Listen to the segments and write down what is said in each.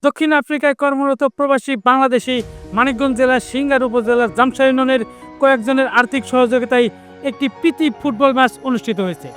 দক্ষিণ আফ্রিকায় কর্মরত প্রবাসী বাংলাদেশি মানিকগঞ্জ জেলার সিংগার উপজেলার জামশা ইউনিয়নের কয়েকজনের আর্থিক সহযোগিতায় একটি প্রীতি ফুটবল ম্যাচ অনুষ্ঠিত হয়েছে।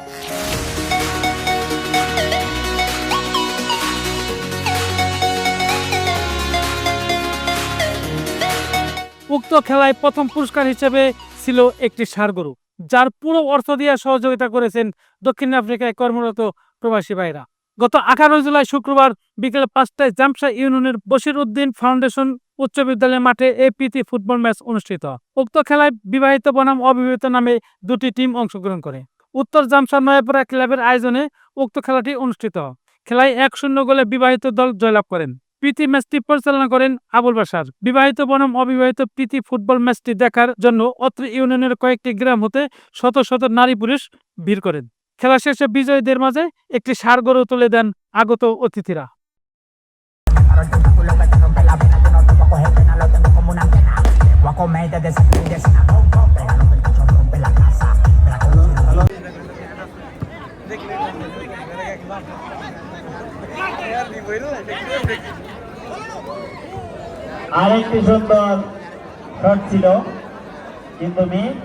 উক্ত খেলায় প্রথম পুরস্কার হিসেবে ছিল একটি ষাঁড় গরু, যার পুরো অর্থ দিয়ে সহযোগিতা করেছেন দক্ষিণ আফ্রিকায় কর্মরত প্রবাসী ভাইরা। গত 18 জুলাই শুক্রবার বিকেল 5টায় জামশা ইউনিয়নের বশির উদ্দিন ফাউন্ডেশন উচ্চ বিদ্যালয়ের মাঠে এই প্রীতি ফুটবল ম্যাচ অনুষ্ঠিত। উক্ত খেলায় বিবাহিত বনাম অবিবাহিত নামে দুটি টিম অংশগ্রহণ করে। উত্তর জামশা নয়াপাড়া ক্লাবের আয়োজনে উক্ত খেলাটি অনুষ্ঠিত। খেলায় 1-0 গোলে বিবাহিত দল জয়লাভ করেন। প্রীতি ম্যাচটি পরিচালনা করেন আবুল বাশার। বিবাহিত বনাম অবিবাহিত প্রীতি ফুটবল ম্যাচটি দেখার জন্য অত্র ইউনিয়নের কয়েকটি গ্রাম হতে শত শত নারী পুরুষ ভিড় করেন। খেলা শেষে বিজয়ীদের মাঝে একটি ষাঁড় গরু তুলে দেন আগত অতিথিরা। আরেকটি সুন্দর শট ছিল, কিন্তু মিস।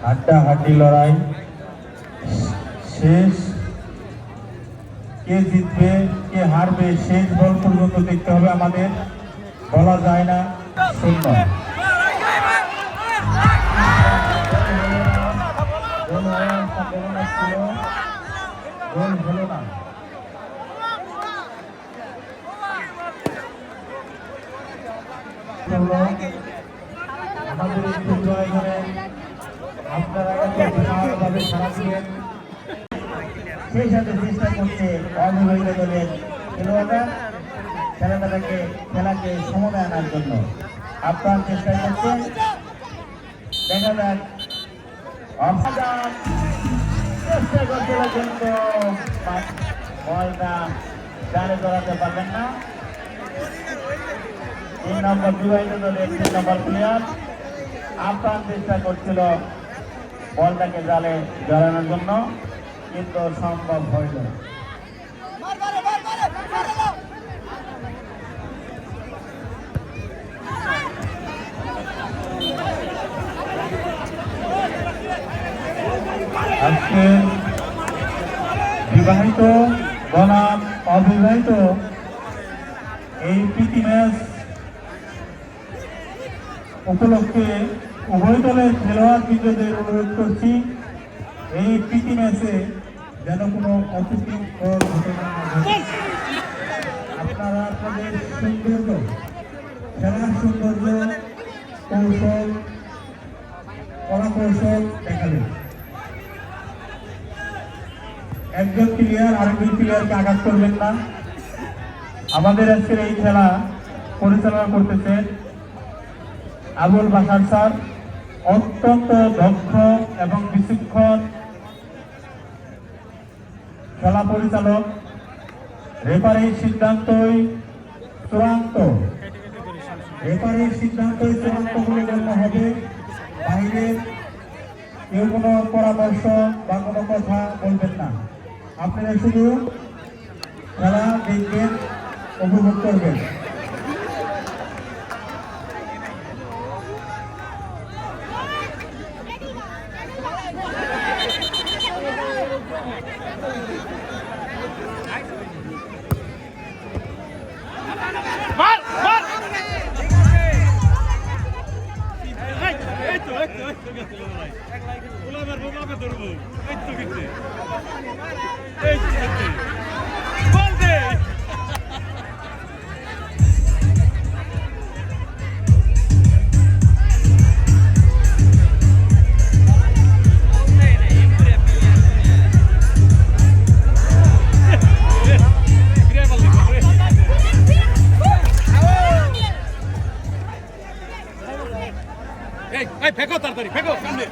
হাড্ডাহাড্ডি লড়াই শেষ। কে জিতবে কে হারবে শেষ বল পর্যন্ত দেখতে হবে আমাদের, বলা যায় না। শূন্য গোল হলো না। আমাদের এই ক্ষুদ্র আয়োজনে আপনারা বিশালভাবে সাড়া দিলেন। সেই সাথে চেষ্টা করছে অবিবাহিত দলের খেলোয়াড়রা খেলাকে সমন্বয় আনার জন্য আপনার চেষ্টা করছেন। দেখা যাক চেষ্টা করছিল, কিন্তু বলটা ডানে ধরাতে পারবেন না। 3 নম্বর বিবাহিত দলের 3 নম্বর প্লেয়ার আপ্রাণ চেষ্টা করছিল বলটাকে জালে জড়ানোর জন্য, কিন্তু সম্ভব হইল। আজকে বিবাহিত বনাম অবিবাহিত এই প্রীতি ম্যাচ উপলক্ষে উভয় দলের খেলোয়াড় বৃন্দদের অনুরোধ করছি, এই প্রীতি ম্যাচে যেন কোনো অপ্রীতিকর ঘটনা না ঘটে। আপনারা আপনাদের সৌন্দর্য, খেলার সৌন্দর্য, কৌশল, কলাকৌশল দেখাবেন। একজন প্লেয়ার আরেকজন প্লেয়ারকে আঘাত করবেন না। আমাদের আজকের এই খেলা পরিচালনা করতেছেন আবুল বাশার স্যার, অত্যন্ত দক্ষ এবং বিচক্ষণ খেলা পরিচালক। রেফারির সিদ্ধান্তই চূড়ান্ত, বলে গণ্য হবে। বাইরে কেউ কোনো পরামর্শ বা কোনো কথা বলবেন না। আপনারা শুধু খেলা দেখবেন, উপভোগ করবেন। ফেকো তাড়াতাড়ি, ফেকো সামনে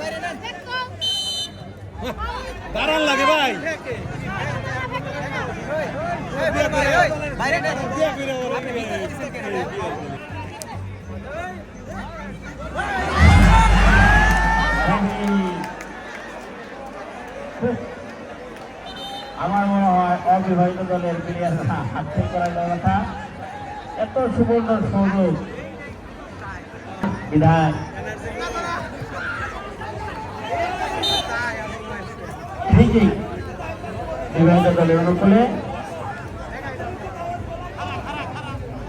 দাঁড়ান লাগে ভাই। দলের প্লেয়াররা হাত থেকে করার কথা এত সুবর্ণ সুযোগ বিধায় ঠিকই বিবাহিত দলের অনুকূলে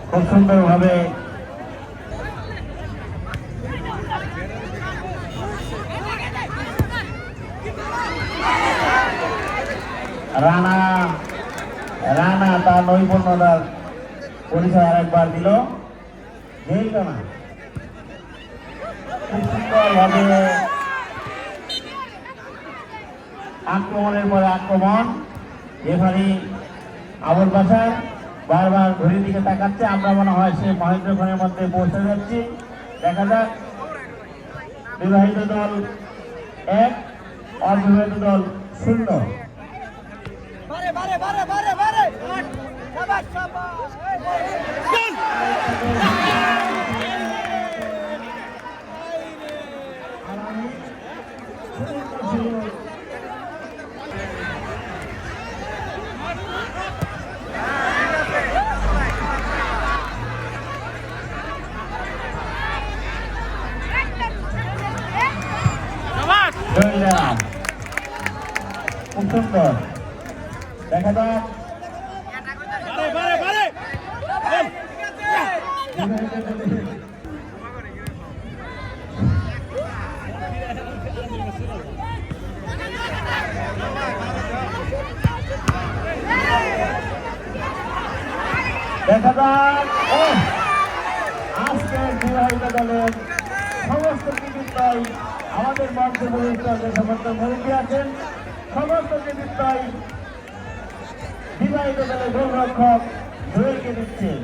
খুব সুন্দরভাবে রানা রানা তার নৈপুণ্যতার পরিচয় আরেকবার দিল জেল রানা খুব সুন্দরভাবে আক্রমণের পরে আক্রমণ রেফারি আবুল বাশার বারবার ঘড়ির দিকে তাকাচ্ছে আমরা মনে হয় সে মহেন্দ্রক্ষণের মধ্যে পৌঁছে যাচ্ছি দেখা যাক বিবাহিত দল 1 অবিবাহিত দল 0 খুব সুন্দর দেখা যাক দেখা যাক আজকের বিবাহিত দলের সমস্ত কৃতিত্বই আমাদের মঞ্চে যে সমস্ত মুরব্বী আছেন সমস্ত কৃতিত্বই বিবাহিত দলের গোলরক্ষক ধুয়েকে দিচ্ছেন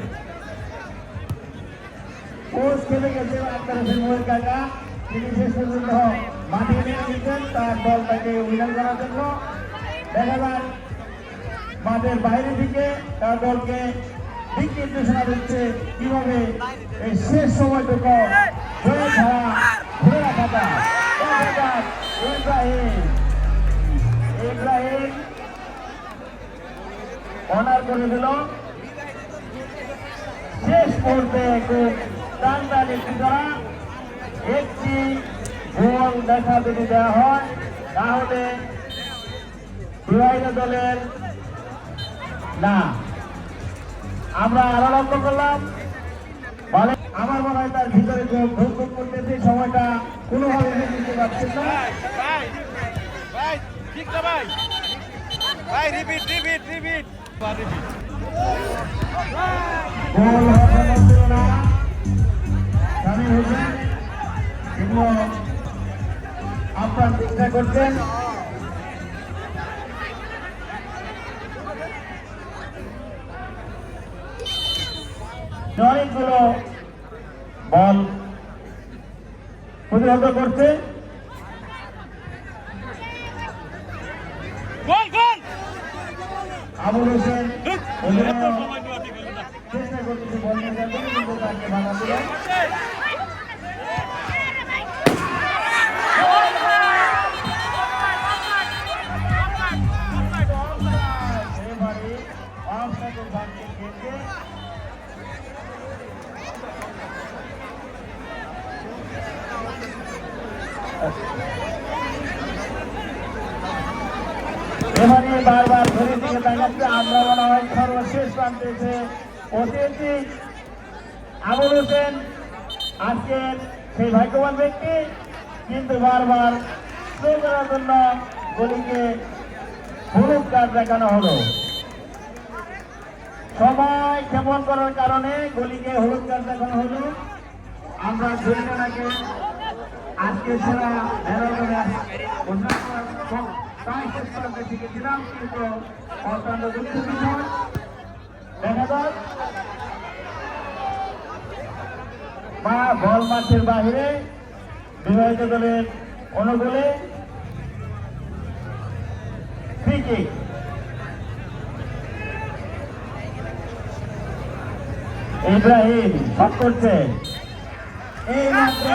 কোচ খেলে গেছে আক্তার হোসেন মোয়ের কাকা তিনি শেষ পর্যন্ত মাঠে নেমে দিচ্ছেন তার দলটাকে উইনার করার জন্য দেখা যাক মাঠের বাইরে থেকে তার দলকে দিক নির্দেশনা দিচ্ছে কিভাবে এই শেষ সময়টুকু জয় ছাড়া ধরে রাখাটা ইব্রাহিম ইব্রাহিম অনার করে দিল শেষ মুহূর্তে খুব টানটানি করা একটি গোল দেখা যদি দেওয়া হয় তাহলে বিবাহিত দলের না আমরা আরো লক্ষ্য করলাম বলে আমার মনে হয় তার ভিতরে ভুল করতেছে সময়টা কোনোভাবে দিতে পারছেন না গোল হচ্ছে না স্বামী হোসেন এগুলো আপনার চেষ্টা করছেন অনেকগুলো বল প্রতিহত করছে আবুল হোসেন চেষ্টা করতেছে বল নিয়ে যাবে কিন্তু তাকে ভাঙা দিল এবারে অফসাইডের ভাগকে খেলছে এবারে বারবার ঘড়ির দিকে তাকাচ্ছে আমরা মনে হয় সর্বশেষ প্রান্তে এসে পৌঁছেছি আবুল হোসেন আজকের সেই ভাগ্যবান ব্যক্তি কিন্তু বারবার স্লো করার জন্য গলিকে হলুদ কার্ড দেখানো হলো সময় ক্ষেপণ করার কারণে গলিকে হলুদ কার্ড দেখানো হলো আমরা জরিমানাকে আজকে সেরা তাই শেষ প্রান্তে শিখেছিলাম কিন্তু অত্যন্ত দুঃখ বিষয় দেখা যাক বা বল মাঠের বাহিরে বিবাহিত দলের অনুকূলে ফ্রি কিক ইব্রাহিম শট করছে এই মাত্র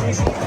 Sí, sí.